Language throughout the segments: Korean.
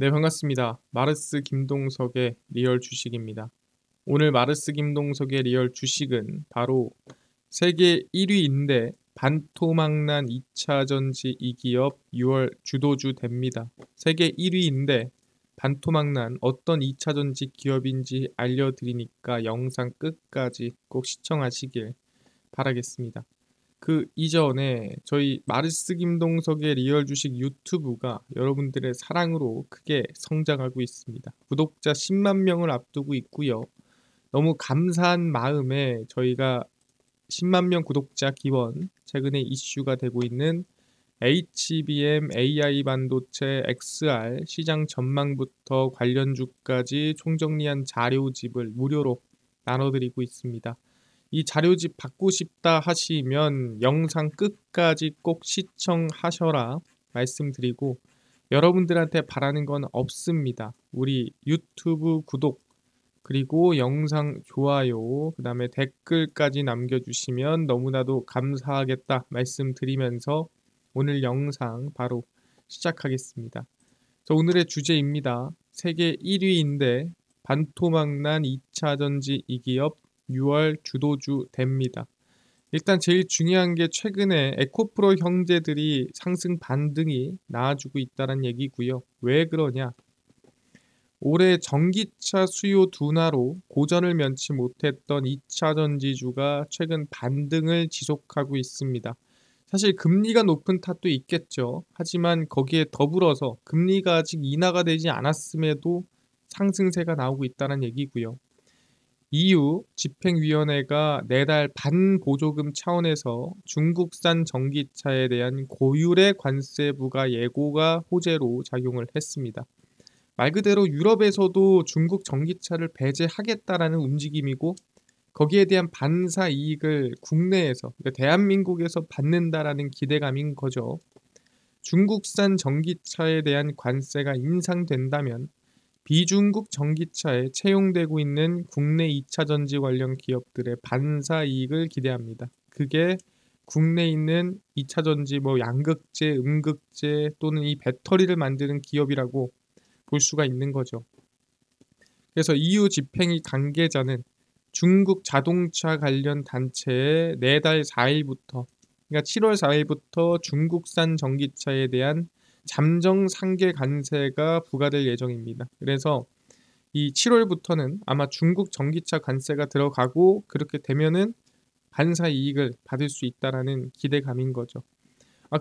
네, 반갑습니다. 마르스 김동석의 리얼 주식입니다. 오늘 마르스 김동석의 리얼 주식은 바로 세계 1위인데 반토막난 2차 전지 이 기업 6월 주도주 됩니다. 세계 1위인데 반토막난 어떤 2차 전지 기업인지 알려드리니까 영상 끝까지 꼭 시청하시길 바라겠습니다. 그 이전에 저희 마르스 김동석의 리얼 주식 유튜브가 여러분들의 사랑으로 크게 성장하고 있습니다. 구독자 10만 명을 앞두고 있고요. 너무 감사한 마음에 저희가 10만 명 구독자 기원, 최근에 이슈가 되고 있는 HBM AI 반도체 XR 시장 전망부터 관련주까지 총정리한 자료집을 무료로 나눠드리고 있습니다. 이 자료집 받고 싶다 하시면 영상 끝까지 꼭 시청하셔라 말씀드리고, 여러분들한테 바라는 건 없습니다. 우리 유튜브 구독, 그리고 영상 좋아요, 그 다음에 댓글까지 남겨주시면 너무나도 감사하겠다 말씀드리면서 오늘 영상 바로 시작하겠습니다. 오늘의 주제입니다. 세계 1위인데 반토막난 2차 전지 이 기업 6월 주도주 됩니다. 일단 제일 중요한 게 최근에 에코프로 형제들이 상승 반등이 나와주고 있다는 얘기고요. 왜 그러냐? 올해 전기차 수요 둔화로 고전을 면치 못했던 2차 전지주가 최근 반등을 지속하고 있습니다. 사실 금리가 높은 탓도 있겠죠. 하지만 거기에 더불어서 금리가 아직 인하가 되지 않았음에도 상승세가 나오고 있다는 얘기고요. EU 집행위원회가 내달 반보조금 차원에서 중국산 전기차에 대한 고율의 관세 부과 예고가 호재로 작용을 했습니다. 말 그대로 유럽에서도 중국 전기차를 배제하겠다라는 움직임이고, 거기에 대한 반사 이익을 국내에서, 그러니까 대한민국에서 받는다라는 기대감인 거죠. 중국산 전기차에 대한 관세가 인상된다면 비중국 전기차에 채용되고 있는 국내 2차 전지 관련 기업들의 반사 이익을 기대합니다. 그게 국내에 있는 2차 전지 양극재, 음극재 또는 이 배터리를 만드는 기업이라고 볼 수가 있는 거죠. 그래서 EU 집행위 관계자는 중국 자동차 관련 단체에 내달 4일부터, 그러니까 7월 4일부터 중국산 전기차에 대한 잠정 상계 관세가 부과될 예정입니다. 그래서 이 7월부터는 아마 중국 전기차 관세가 들어가고, 그렇게 되면은 반사 이익을 받을 수 있다라는 기대감인 거죠.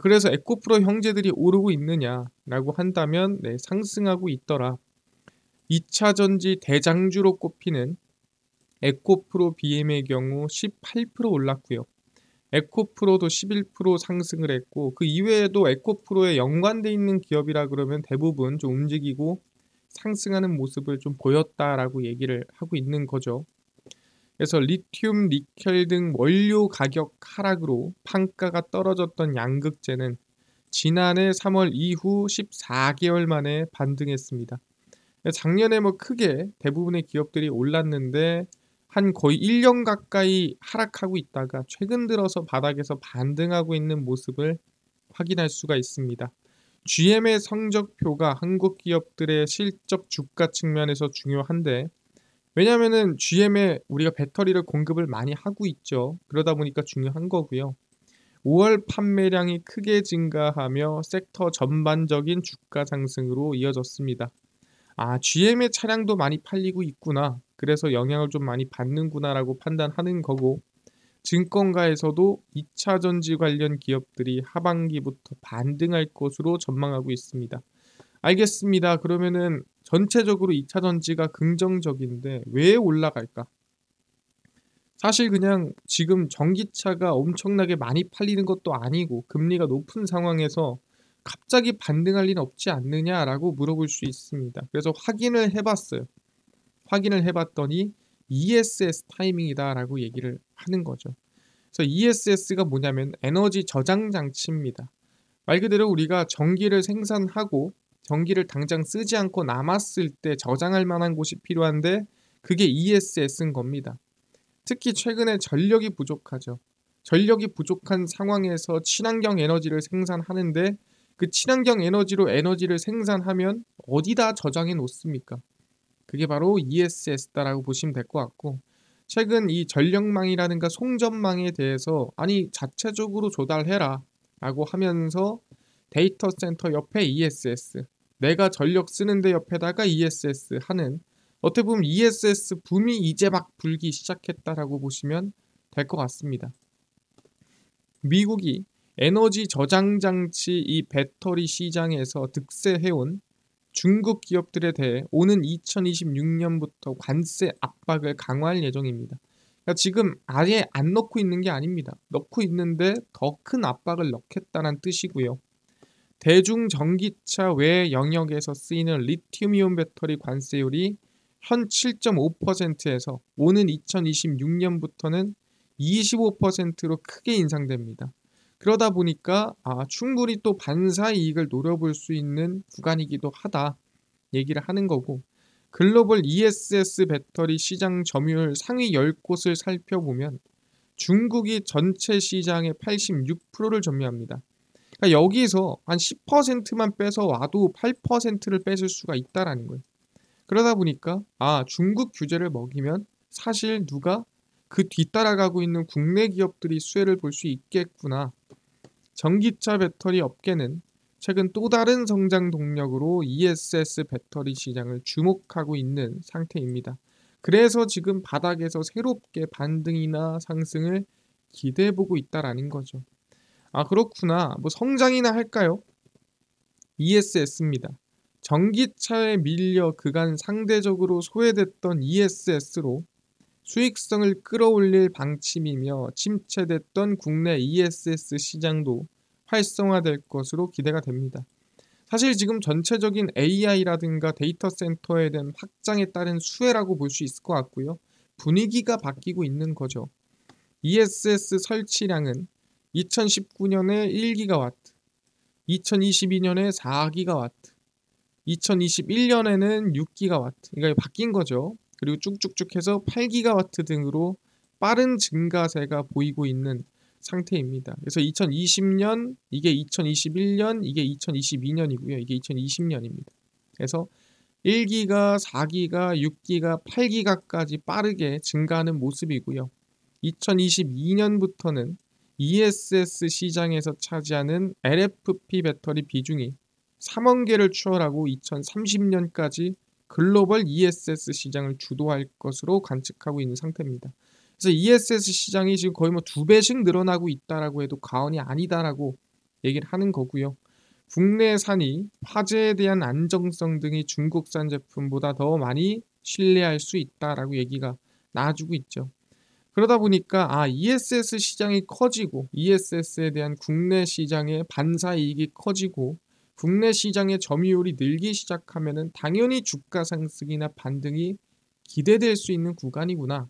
그래서 에코프로 형제들이 오르고 있느냐라고 한다면 네, 상승하고 있더라. 2차 전지 대장주로 꼽히는 에코프로 BM의 경우 18% 올랐고요. 에코프로도 11% 상승을 했고, 그 이외에도 에코프로에 연관돼 있는 기업이라 그러면 대부분 좀 움직이고 상승하는 모습을 좀 보였다라고 얘기를 하고 있는 거죠. 그래서 리튬, 니켈 등 원료 가격 하락으로 판가가 떨어졌던 양극재는 지난해 3월 이후 14개월 만에 반등했습니다. 작년에 크게 대부분의 기업들이 올랐는데 한 거의 1년 가까이 하락하고 있다가 최근 들어서 바닥에서 반등하고 있는 모습을 확인할 수가 있습니다. GM의 성적표가 한국 기업들의 실적 주가 측면에서 중요한데, 왜냐하면은 GM에 우리가 배터리를 공급을 많이 하고 있죠. 그러다 보니까 중요한 거고요. 5월 판매량이 크게 증가하며 섹터 전반적인 주가 상승으로 이어졌습니다. GM의 차량도 많이 팔리고 있구나, 그래서 영향을 좀 많이 받는구나라고 판단하는 거고, 증권가에서도 2차 전지 관련 기업들이 하반기부터 반등할 것으로 전망하고 있습니다. 알겠습니다. 그러면은 전체적으로 2차 전지가 긍정적인데 왜 올라갈까? 사실 그냥 지금 전기차가 엄청나게 많이 팔리는 것도 아니고 금리가 높은 상황에서 갑자기 반등할 리는 없지 않느냐라고 물어볼 수 있습니다. 그래서 확인을 해봤어요. 확인을 해봤더니 ESS 타이밍이다라고 얘기를 하는 거죠. 그래서 ESS가 뭐냐면 에너지 저장 장치입니다. 말 그대로 우리가 전기를 생산하고 전기를 당장 쓰지 않고 남았을 때 저장할 만한 곳이 필요한데, 그게 ESS인 겁니다. 특히 최근에 전력이 부족하죠. 전력이 부족한 상황에서 친환경 에너지를 생산하는데 그 친환경 에너지로 에너지를 생산하면 어디다 저장해 놓습니까? 그게 바로 ESS다라고 보시면 될 것 같고, 최근 이 전력망이라든가 송전망에 대해서 아니 자체적으로 조달해라 라고 하면서 데이터 센터 옆에 ESS, 내가 전력 쓰는데 옆에다가 ESS 하는, 어떻게 보면 ESS 붐이 이제 막 불기 시작했다라고 보시면 될 것 같습니다. 미국이 에너지 저장 장치 이 배터리 시장에서 득세해온 중국 기업들에 대해 오는 2026년부터 관세 압박을 강화할 예정입니다. 그러니까 지금 아예 안 넣고 있는 게 아닙니다. 넣고 있는데 더 큰 압박을 넣겠다는 뜻이고요. 대중 전기차 외 영역에서 쓰이는 리튬이온 배터리 관세율이 현 7.5%에서 오는 2026년부터는 25%로 크게 인상됩니다. 그러다 보니까 충분히 또 반사 이익을 노려볼 수 있는 구간이기도 하다 얘기를 하는 거고, 글로벌 ESS 배터리 시장 점유율 상위 10곳을 살펴보면 중국이 전체 시장의 86%를 점유합니다. 그러니까 여기서 한 10%만 뺏어 와도 8%를 뺏을 수가 있다라는 거예요. 그러다 보니까 중국 규제를 먹이면 사실 누가 그 뒤따라가고 있는 국내 기업들이 수혜를 볼 수 있겠구나. 전기차 배터리 업계는 최근 또 다른 성장 동력으로 ESS 배터리 시장을 주목하고 있는 상태입니다. 그래서 지금 바닥에서 새롭게 반등이나 상승을 기대해보고 있다라는 거죠. 그렇구나. 뭐 성장이나 할까요? ESS입니다. 전기차에 밀려 그간 상대적으로 소외됐던 ESS로 수익성을 끌어올릴 방침이며 침체됐던 국내 ESS 시장도 활성화될 것으로 기대가 됩니다. 사실 지금 전체적인 AI라든가 데이터 센터에 대한 확장에 따른 수혜라고 볼 수 있을 것 같고요. 분위기가 바뀌고 있는 거죠. ESS 설치량은 2019년에 1기가와트, 2022년에 4기가와트, 2021년에는 6기가와트, 그러니까 바뀐 거죠. 그리고 쭉쭉쭉 해서 8기가와트 등으로 빠른 증가세가 보이고 있는 상태입니다. 그래서 2020년, 이게 2021년, 이게 2022년이고요. 이게 2020년입니다. 그래서 1기가, 4기가, 6기가, 8기가까지 빠르게 증가하는 모습이고요. 2022년부터는 ESS 시장에서 차지하는 LFP 배터리 비중이 3억 개를 추월하고 2030년까지 글로벌 ESS 시장을 주도할 것으로 관측하고 있는 상태입니다. 그래서 ESS 시장이 지금 거의 뭐 2배씩 늘어나고 있다라고 해도 과언이 아니다라고 얘기를 하는 거고요. 국내산이 화재에 대한 안정성 등이 중국산 제품보다 더 많이 신뢰할 수 있다라고 얘기가 나와주고 있죠. 그러다 보니까 ESS 시장이 커지고 ESS에 대한 국내 시장의 반사 이익이 커지고 국내 시장의 점유율이 늘기 시작하면은 당연히 주가 상승이나 반등이 기대될 수 있는 구간이구나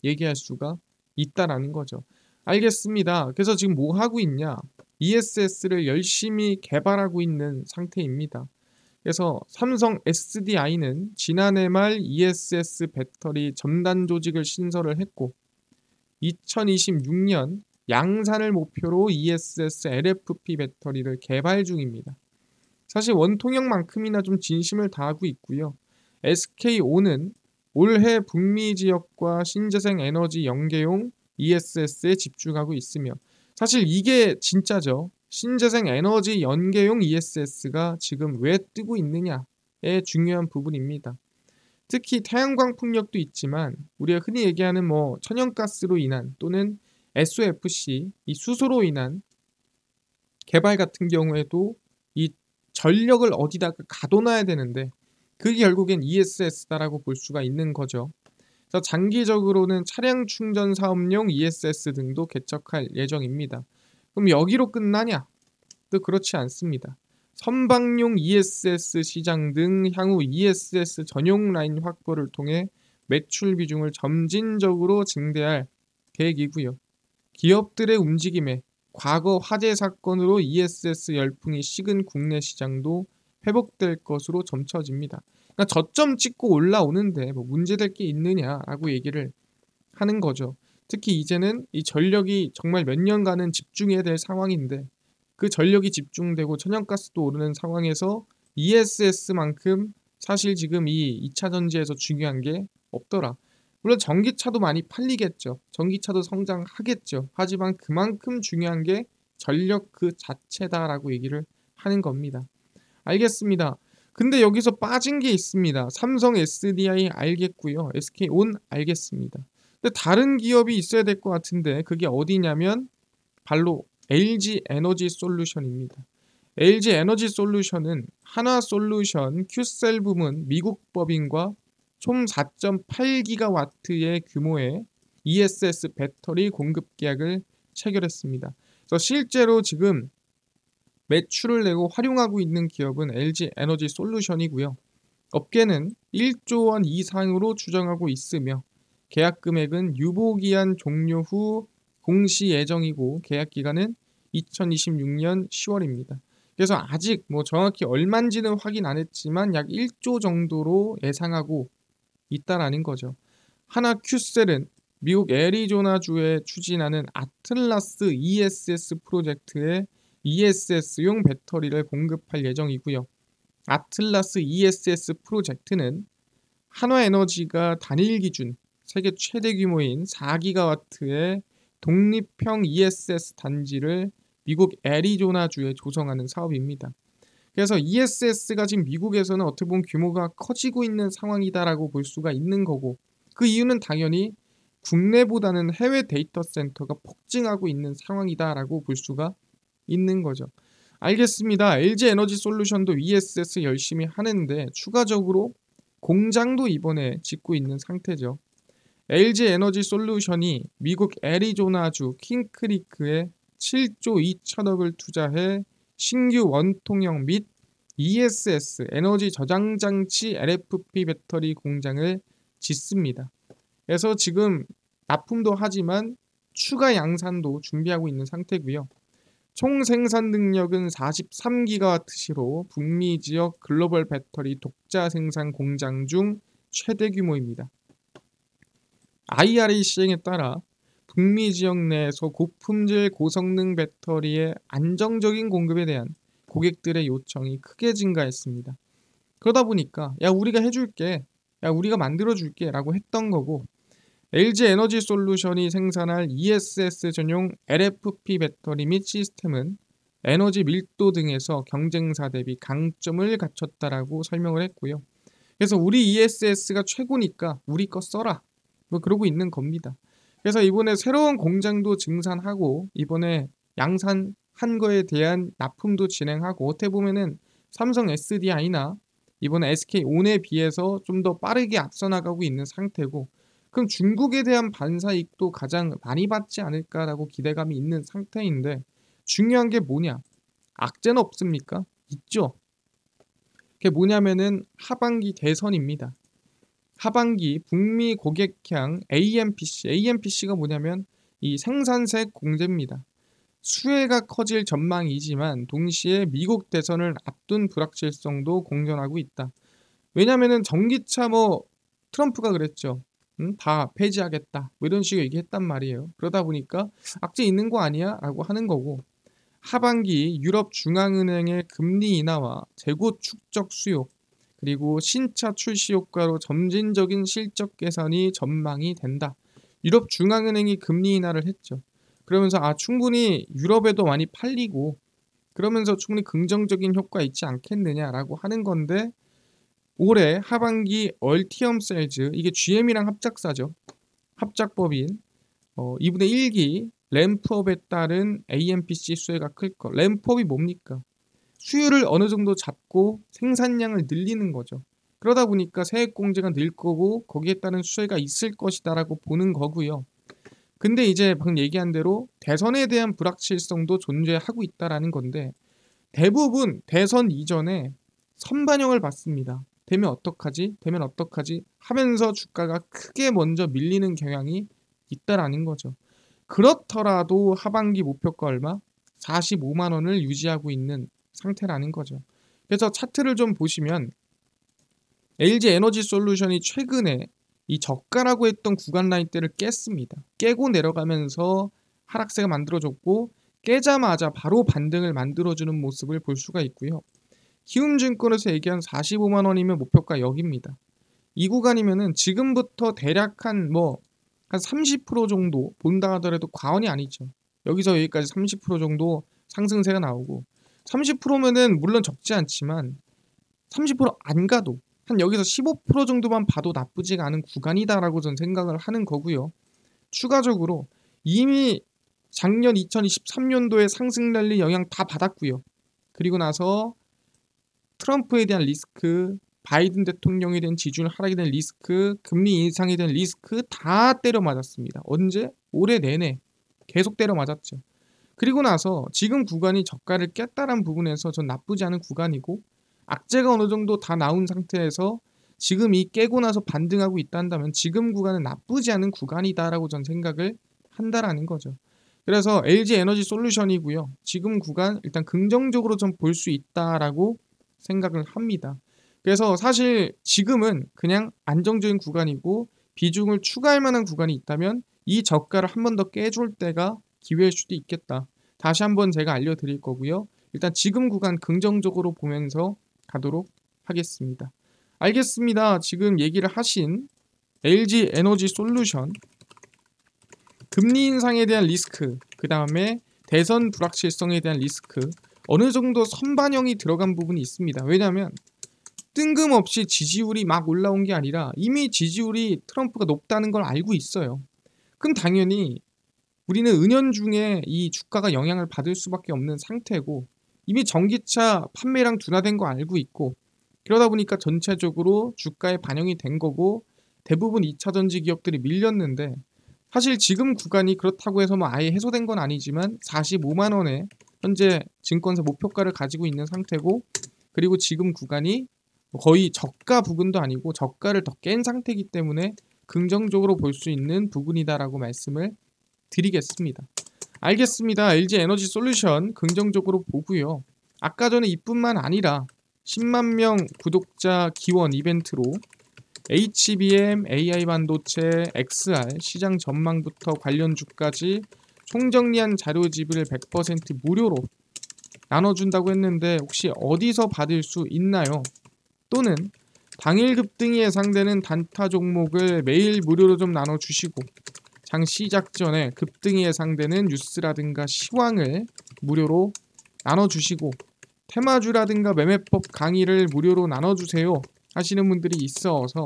얘기할 수가 있다라는 거죠. 알겠습니다. 그래서 지금 뭐 하고 있냐? ESS를 열심히 개발하고 있는 상태입니다. 그래서 삼성 SDI는 지난해 말 ESS 배터리 첨단 조직을 신설을 했고 2026년 양산을 목표로 ESS LFP 배터리를 개발 중입니다. 사실 원통형만큼이나 좀 진심을 다하고 있고요. SK온은 올해 북미 지역과 신재생 에너지 연계용 ESS에 집중하고 있으며, 사실 이게 진짜죠. 신재생 에너지 연계용 ESS가 지금 왜 뜨고 있느냐의 중요한 부분입니다. 특히 태양광 풍력도 있지만 우리가 흔히 얘기하는 뭐 천연가스로 인한 또는 SOFC 이 수소로 인한 개발 같은 경우에도 이 전력을 어디다가 가둬놔야 되는데 그게 결국엔 ESS다라고 볼 수가 있는 거죠. 그래서 장기적으로는 차량 충전 사업용 ESS 등도 개척할 예정입니다. 그럼 여기로 끝나냐? 또 그렇지 않습니다. 선박용 ESS 시장 등 향후 ESS 전용 라인 확보를 통해 매출 비중을 점진적으로 증대할 계획이고요. 기업들의 움직임에 과거 화재 사건으로 ESS 열풍이 식은 국내 시장도 회복될 것으로 점쳐집니다. 그러니까 저점 찍고 올라오는데 뭐 문제될 게 있느냐라고 얘기를 하는 거죠. 특히 이제는 이 전력이 정말 몇 년간은 집중해야 될 상황인데 그 전력이 집중되고 천연가스도 오르는 상황에서 ESS만큼 사실 지금 이 2차 전지에서 중요한 게 없더라. 물론 전기차도 많이 팔리겠죠. 전기차도 성장하겠죠. 하지만 그만큼 중요한 게 전력 그 자체다라고 얘기를 하는 겁니다. 알겠습니다. 근데 여기서 빠진 게 있습니다. 삼성 SDI 알겠고요. SK온 알겠습니다. 근데 다른 기업이 있어야 될 것 같은데 그게 어디냐면 바로 LG 에너지 솔루션입니다. LG 에너지 솔루션은 한화솔루션 큐셀 부문 미국 법인과 총 4.8기가와트의 규모의 ESS 배터리 공급 계약을 체결했습니다. 그래서 실제로 지금 매출을 내고 활용하고 있는 기업은 LG 에너지 솔루션이고요. 업계는 1조 원 이상으로 추정하고 있으며 계약 금액은 유보기한 종료 후 공시 예정이고 계약 기간은 2026년 10월입니다. 그래서 아직 뭐 정확히 얼마인지는 확인 안 했지만 약 1조 정도로 예상하고 있다라는 거죠. 하나 큐셀은 미국 애리조나주에 추진하는 아틀라스 ESS 프로젝트에 ESS용 배터리를 공급할 예정이고요. 아틀라스 ESS 프로젝트는 한화에너지가 단일 기준 세계 최대 규모인 4기가와트의 독립형 ESS 단지를 미국 애리조나주에 조성하는 사업입니다. 그래서 ESS가 지금 미국에서는 어떻게 보면 규모가 커지고 있는 상황이다라고 볼 수가 있는 거고 그 이유는 당연히 국내보다는 해외 데이터 센터가 폭증하고 있는 상황이다라고 볼 수가 있는 거죠. 알겠습니다. LG 에너지 솔루션도 ESS 열심히 하는데 추가적으로 공장도 이번에 짓고 있는 상태죠. LG 에너지 솔루션이 미국 애리조나주 킹크리크에 7조 2천억을 투자해 신규 원통형 및 ESS 에너지 저장 장치 LFP 배터리 공장을 짓습니다. 그래서 지금 납품도 하지만 추가 양산도 준비하고 있는 상태고요. 총 생산 능력은 43기가와트시로 북미 지역 글로벌 배터리 독자 생산 공장 중 최대 규모입니다. IRA 시행에 따라 북미 지역 내에서 고품질 고성능 배터리의 안정적인 공급에 대한 고객들의 요청이 크게 증가했습니다. 그러다 보니까 야 우리가 해줄게, 야 우리가 만들어줄게 라고 했던 거고 LG 에너지 솔루션이 생산할 ESS 전용 LFP 배터리 및 시스템은 에너지 밀도 등에서 경쟁사 대비 강점을 갖췄다라고 설명을 했고요. 그래서 우리 ESS가 최고니까 우리 거 써라. 뭐 그러고 있는 겁니다. 그래서 이번에 새로운 공장도 증산하고 이번에 양산한 거에 대한 납품도 진행하고 어떻게 보면은 삼성 SDI나 이번에 SK온에 비해서 좀 더 빠르게 앞서 나가고 있는 상태고 그럼 중국에 대한 반사이익도 가장 많이 받지 않을까라고 기대감이 있는 상태인데 중요한 게 뭐냐? 악재는 없습니까? 있죠. 그게 뭐냐면은 하반기 대선입니다. 하반기 북미 고객향 AMPC가 뭐냐면 이 생산세 공제입니다. 수혜가 커질 전망이지만 동시에 미국 대선을 앞둔 불확실성도 공존하고 있다. 왜냐면은 전기차 뭐 트럼프가 그랬죠. 다 폐지하겠다. 뭐 이런 식으로 얘기했단 말이에요. 그러다 보니까 악재 있는 거 아니야? 라고 하는 거고 하반기 유럽 중앙은행의 금리 인하와 재고 축적 수요 그리고 신차 출시 효과로 점진적인 실적 개선이 전망이 된다. 유럽 중앙은행이 금리 인하를 했죠. 그러면서 충분히 유럽에도 많이 팔리고 그러면서 충분히 긍정적인 효과 있지 않겠느냐라고 하는 건데 올해 하반기 얼티엄 셀즈 이게 GM이랑 합작사죠. 합작법인 2분의 1기 램프업에 따른 AMPC 수혜가 클 것. 램프업이 뭡니까? 수요를 어느 정도 잡고 생산량을 늘리는 거죠. 그러다 보니까 세액 공제가 늘 거고 거기에 따른 수혜가 있을 것이다라고 보는 거고요. 근데 이제 방금 얘기한 대로 대선에 대한 불확실성도 존재하고 있다라는 건데 대부분 대선 이전에 선반영을 받습니다. 되면 어떡하지? 되면 어떡하지? 하면서 주가가 크게 먼저 밀리는 경향이 있다라는 거죠. 그렇더라도 하반기 목표가 얼마? 45만 원을 유지하고 있는 상태라는 거죠. 그래서 차트를 좀 보시면 LG 에너지 솔루션이 최근에 이 저가라고 했던 구간 라인대를 깼습니다. 깨고 내려가면서 하락세가 만들어졌고 깨자마자 바로 반등을 만들어주는 모습을 볼 수가 있고요. 키움증권에서 얘기한 45만 원이면 목표가 여기입니다. 이 구간이면은 지금부터 대략 한 30% 정도 본다 하더라도 과언이 아니죠. 여기서 여기까지 30% 정도 상승세가 나오고 30%면은 물론 적지 않지만 30%안 가도 한 여기서 15% 정도만 봐도 나쁘지가 않은 구간이다라고 저는 생각을 하는 거고요. 추가적으로 이미 작년 2023년도에 상승 랠리 영향 다 받았고요. 그리고 나서 트럼프에 대한 리스크, 바이든 대통령에 대한 지지율 하락에 대한 리스크, 금리 인상에 대한 리스크 다 때려 맞았습니다. 언제? 올해 내내 계속 때려 맞았죠. 그리고 나서 지금 구간이 저가를 깼다는 부분에서 전 나쁘지 않은 구간이고 악재가 어느 정도 다 나온 상태에서 지금 이 깨고 나서 반등하고 있다면 지금 구간은 나쁘지 않은 구간이다라고 전 생각을 한다라는 거죠. 그래서 LG 에너지 솔루션이고요. 지금 구간 일단 긍정적으로 좀 볼 수 있다라고 생각을 합니다. 그래서 사실 지금은 그냥 안정적인 구간이고 비중을 추가할 만한 구간이 있다면 이 저가를 한 번 더 깨줄 때가 기회일 수도 있겠다. 다시 한번 제가 알려드릴 거고요. 일단 지금 구간 긍정적으로 보면서 가도록 하겠습니다. 알겠습니다. 지금 얘기를 하신 LG 에너지 솔루션 금리 인상에 대한 리스크, 그 다음에 대선 불확실성에 대한 리스크 어느 정도 선반영이 들어간 부분이 있습니다. 왜냐하면 뜬금없이 지지율이 막 올라온 게 아니라 이미 지지율이 트럼프가 높다는 걸 알고 있어요. 그럼 당연히 우리는 은연중에 이 주가가 영향을 받을 수밖에 없는 상태고 이미 전기차 판매량 둔화된 거 알고 있고 그러다 보니까 전체적으로 주가에 반영이 된 거고 대부분 2차전지 기업들이 밀렸는데 사실 지금 구간이 그렇다고 해서 아예 해소된 건 아니지만 45만 원에 현재 증권사 목표가를 가지고 있는 상태고 그리고 지금 구간이 거의 저가 부근도 아니고 저가를 더 깬 상태이기 때문에 긍정적으로 볼 수 있는 부분이다라고 말씀을 드리겠습니다. 알겠습니다. LG 에너지 솔루션 긍정적으로 보고요. 아까 전에 이뿐만 아니라 10만 명 구독자 기원 이벤트로 HBM, AI 반도체, XR 시장 전망부터 관련주까지 총정리한 자료집을 100% 무료로 나눠준다고 했는데 혹시 어디서 받을 수 있나요? 또는 당일 급등이 예상되는 단타 종목을 매일 무료로 좀 나눠주시고 장 시작 전에 급등이 예상되는 뉴스라든가 시황을 무료로 나눠주시고 테마주라든가 매매법 강의를 무료로 나눠주세요 하시는 분들이 있어서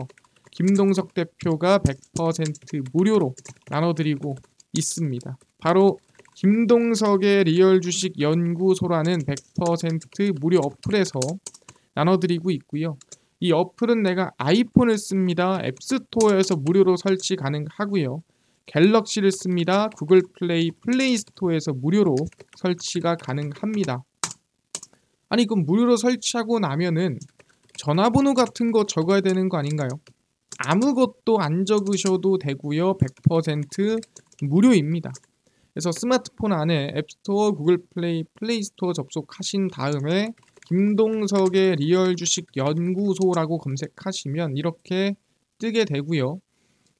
김동석 대표가 100% 무료로 나눠드리고 있습니다. 바로 김동석의 리얼 주식 연구소라는 100% 무료 어플에서 나눠드리고 있고요. 이 어플은 내가 아이폰을 씁니다. 앱스토어에서 무료로 설치 가능하고요. 갤럭시를 씁니다. 구글 플레이 스토어에서 무료로 설치가 가능합니다. 아니 그럼 무료로 설치하고 나면은 전화번호 같은 거 적어야 되는 거 아닌가요? 아무것도 안 적으셔도 되고요. 100% 무료입니다. 그래서 스마트폰 안에 앱스토어, 구글 플레이 스토어 접속하신 다음에 김동석의 리얼 주식 연구소라고 검색하시면 이렇게 뜨게 되고요.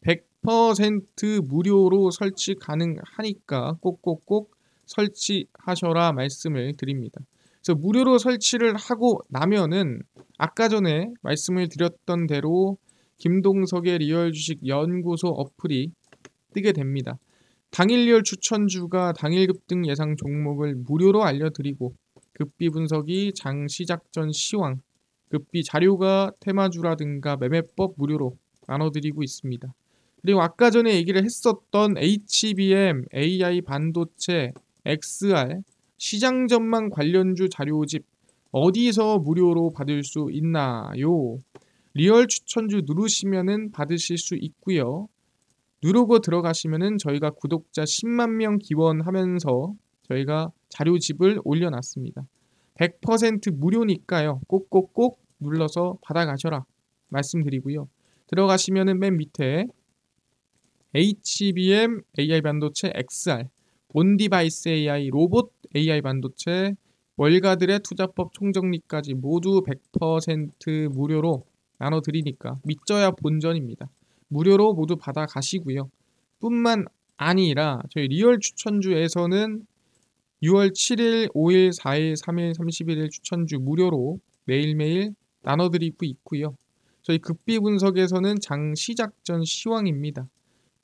100% 무료로 설치 가능하니까 꼭꼭꼭 설치하셔라 말씀을 드립니다. 그래서 무료로 설치를 하고 나면은 아까 전에 말씀을 드렸던 대로 김동석의 리얼 주식 연구소 어플이 뜨게 됩니다. 당일 리얼 추천주가 당일 급등 예상 종목을 무료로 알려드리고 급비 분석이 장 시작 전 시황, 급비 자료가 테마주라든가 매매법 무료로 나눠드리고 있습니다. 그리고 아까 전에 얘기를 했었던 HBM, AI 반도체, XR, 시장 전망 관련주 자료집 어디서 무료로 받을 수 있나요? 리얼 추천주 누르시면은 받으실 수 있고요. 누르고 들어가시면은 저희가 구독자 10만 명 기원하면서 저희가 자료집을 올려놨습니다. 100% 무료니까요. 꼭꼭꼭 눌러서 받아가셔라 말씀드리고요. 들어가시면은 맨 밑에 HBM, AI 반도체, XR, 온디바이스 AI, 로봇 AI 반도체, 월가들의 투자법 총정리까지 모두 100% 무료로 나눠드리니까 믿져야 본전입니다. 무료로 모두 받아가시고요. 뿐만 아니라 저희 리얼 추천주에서는 6월 7일, 5일, 4일, 3일, 31일 추천주 무료로 매일매일 나눠드리고 있고요. 저희 급비 분석에서는 장 시작 전 시황입니다.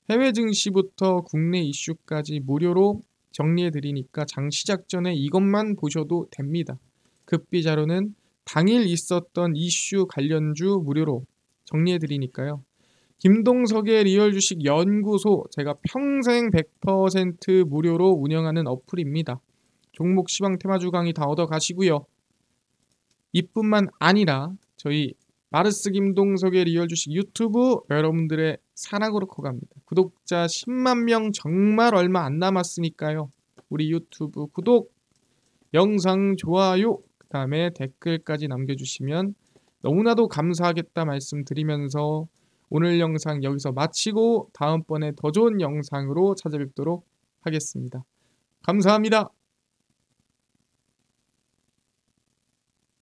해외 증시부터 국내 이슈까지 무료로 정리해드리니까 장 시작 전에 이것만 보셔도 됩니다. 급비 자료는 당일 있었던 이슈 관련주 무료로 정리해드리니까요. 김동석의 리얼 주식 연구소, 제가 평생 100% 무료로 운영하는 어플입니다. 종목 시황 테마주 강의 다 얻어 가시고요. 이뿐만 아니라 저희 마르스 김동석의 리얼 주식 유튜브 여러분들의 사랑으로 커갑니다. 구독자 10만 명 정말 얼마 안 남았으니까요. 우리 유튜브 구독, 영상 좋아요, 그 다음에 댓글까지 남겨주시면 너무나도 감사하겠다 말씀드리면서 오늘 영상 여기서 마치고 다음번에 더 좋은 영상으로 찾아뵙도록 하겠습니다. 감사합니다.